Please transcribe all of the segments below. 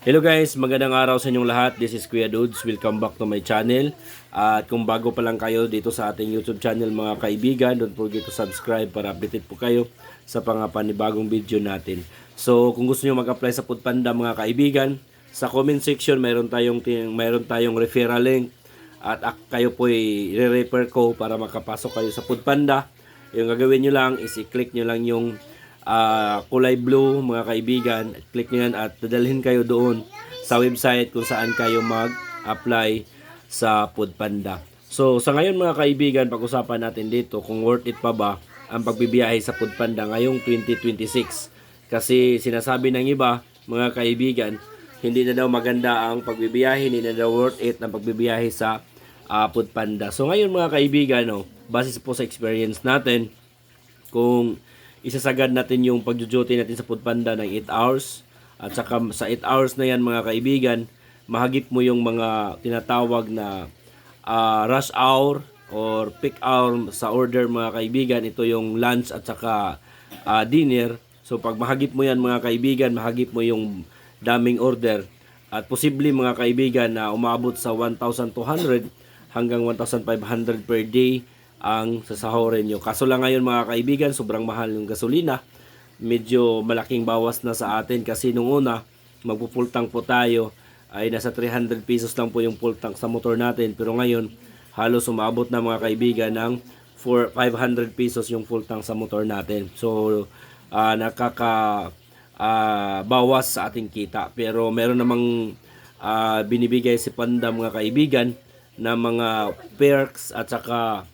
Hello guys, magandang araw sa inyong lahat. This is Kuya Dudes. Welcome back to my channel. At kung bago pa lang kayo dito sa ating YouTube channel mga kaibigan, don't forget to subscribe para updated po kayo sa panibagong video natin. So kung gusto niyo mag-apply sa Foodpanda mga kaibigan, sa comment section mayroon tayong referral link at kayo po i-refer ko para makapasok kayo sa Foodpanda. Yung gagawin niyo lang is i-click niyo lang yung kulay blue mga kaibigan, click nyo yan at dadalhin kayo doon sa website kung saan kayo mag-apply sa Foodpanda. So sa ngayon mga kaibigan, pag-usapan natin dito kung worth it pa ba ang pagbibiyahe sa Foodpanda ngayong 2026. Kasi sinasabi ng iba mga kaibigan, hindi na daw maganda ang pagbibiyahe, hindi na daw worth it ang pagbibiyahe sa Foodpanda. So ngayon mga kaibigan, base po sa experience natin, kung isasagad natin yung pag-duty natin sa Foodpanda ng 8 hours. At saka sa 8 hours na yan mga kaibigan, mahagip mo yung mga tinatawag na rush hour or peak hour sa order mga kaibigan. Ito yung lunch at saka dinner. So pag mahagip mo yan mga kaibigan, mahagip mo yung daming order. At posible mga kaibigan na umabot sa 1,200 hanggang 1,500 per day ang sasahorin nyo. Kaso lang ngayon mga kaibigan, sobrang mahal yung gasolina. Medyo malaking bawas na sa atin kasi nung una, magpupultang po tayo ay nasa 300 pesos lang po yung full tank sa motor natin. Pero ngayon, halos umabot na mga kaibigan ng 500 pesos yung full tank sa motor natin. So, bawas sa ating kita. Pero meron namang binibigay si Panda mga kaibigan na mga perks at saka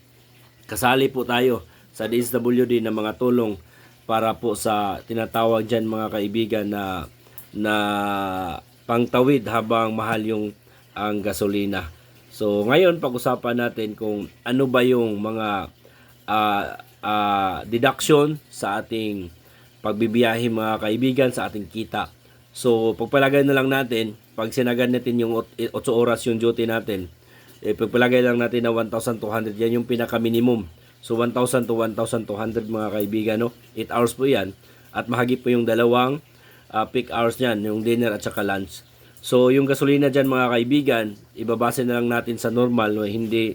kasali po tayo sa DSWD na mga tulong para po sa tinatawag dyan mga kaibigan na pangtawid habang mahal yung ang gasolina. So ngayon pag-usapan natin kung ano ba yung mga deduction sa ating pagbibiyahe mga kaibigan sa ating kita. So pagpalagay na lang natin, pag sinagad natin yung 8 oras yung duty natin, pagpalagay lang natin na 1,200, yan yung pinaka-minimum. So 1,000 to 1,200 mga kaibigan, 8 hours po yan. At mahagip po yung dalawang peak hours niyan, yung dinner at saka lunch. So yung gasolina dyan mga kaibigan, ibabase na lang natin sa normal, hindi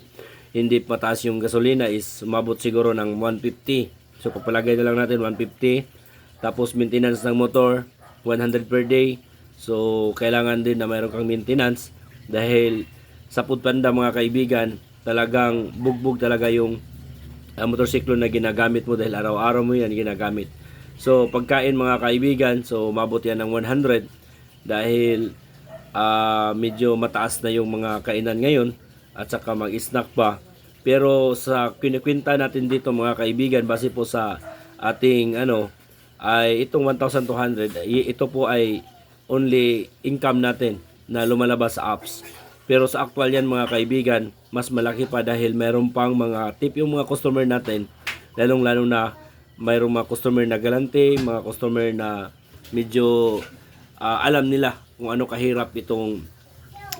mataas yung gasolina, is umabot siguro ng 150. So pagpalagay na lang natin 150. Tapos maintenance ng motor, 100 per day. So kailangan din na mayroon kang maintenance dahil sa Foodpanda mga kaibigan, talagang bugbog talaga yung motorsiklo na ginagamit mo dahil araw-araw mo yan ginagamit. So pagkain mga kaibigan, so umabot yan ng 100 dahil medyo mataas na yung mga kainan ngayon at saka mag-snack pa. Pero sa kinikwenta natin dito mga kaibigan, base po sa ating ay itong 1,200, ito po ay only income natin na lumalabas sa apps. Pero sa actual yan mga kaibigan, mas malaki pa dahil mayroon pang mga tip yung mga customer natin. Lalong-lalo na mayroong mga customer na galante, mga customer na medyo alam nila kung ano kahirap itong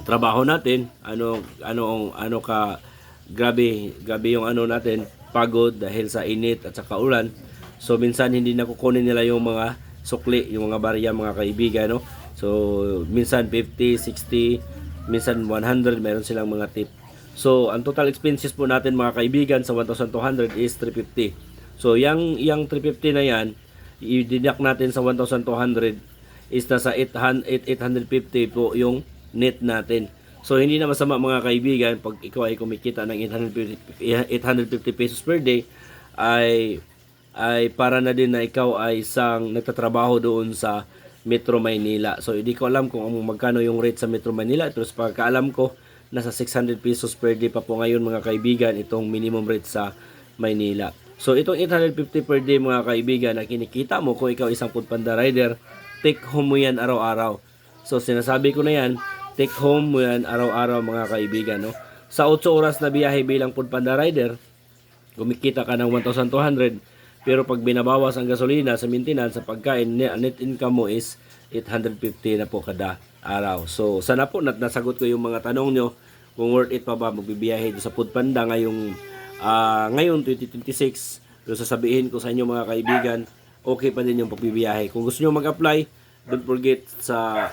trabaho natin. Grabe yung natin, pagod dahil sa init at saka ulan. So minsan hindi nakukunin nila yung mga sukli, yung mga barya mga kaibigan, no? So minsan 50, 60, minsan 100, meron silang mga tip. So ang total expenses po natin mga kaibigan sa 1,200 is 350. So yung 350 na yan, i-deduct natin sa 1,200 is nasa 850 po yung net natin. So hindi na masama mga kaibigan pag ikaw ay kumikita ng 850 pesos per day, ay para na din na ikaw ay isang nagtatrabaho doon sa Metro Maynila. So hindi ko alam kung magkano yung rate sa Metro Manila. Pero sa pagkaalam ko, nasa 600 pesos per day pa po ngayon mga kaibigan itong minimum rate sa Maynila. So itong 850 per day mga kaibigan na kinikita mo kung ikaw isang Foodpanda rider, take home mo yan araw-araw. So sinasabi ko na yan, take home mo yan araw-araw mga kaibigan, no? Sa 8 oras na biyahe bilang Foodpanda rider, kumikita ka ng 1,200. Pero pag binabawas ang gasolina sa maintenance, sa pagkain, net income mo is 850 na po kada araw. So sana po nasagot ko yung mga tanong nyo kung worth it pa ba magbibiyahe sa Foodpanda ngayon 2026. Pero sasabihin ko sa inyo mga kaibigan, okay pa din yung pagbibiyahe. Kung gusto nyo mag-apply, don't forget sa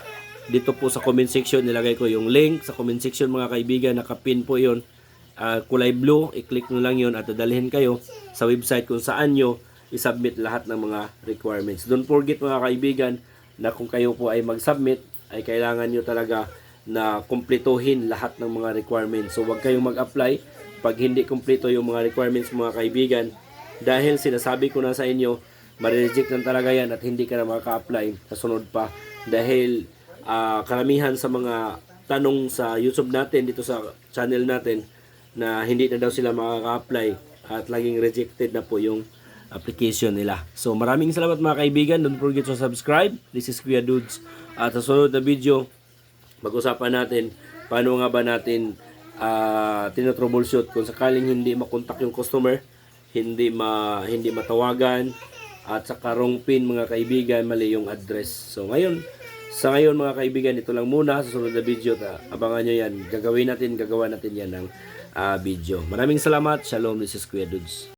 dito po sa comment section, nilagay ko yung link sa comment section mga kaibigan, nakapin po yon, kulay blue, i-click nyo lang yon at dadalhin kayo sa website kung saan nyo i-submit lahat ng mga requirements. Don't forget mga kaibigan na kung kayo po ay mag-submit, ay kailangan nyo talaga na kumpletuhin lahat ng mga requirements. So, wag kayong mag-apply pag hindi kumpleto yung mga requirements mga kaibigan, dahil sinasabi ko na sa inyo, ma-reject na talaga yan at hindi ka na makaka-apply sa sunod pa. Dahil karamihan sa mga tanong sa YouTube natin, dito sa channel natin, na hindi na daw sila makaka-apply at laging rejected na po yung application nila. So maraming salamat mga kaibigan. Don't forget to subscribe. This is Kuya Dudes. At sa sunod na video, mag-usapan natin paano nga ba natin tinotroubleshoot kung sakaling hindi makontak yung customer, hindi matawagan, at sa wrong pin mga kaibigan, mali yung address. So sa ngayon mga kaibigan, ito lang muna. Sa sunod na video, abangan nyo yan. Gagawa natin yan ng video. Maraming salamat. Shalom, this is Kuya Dudes.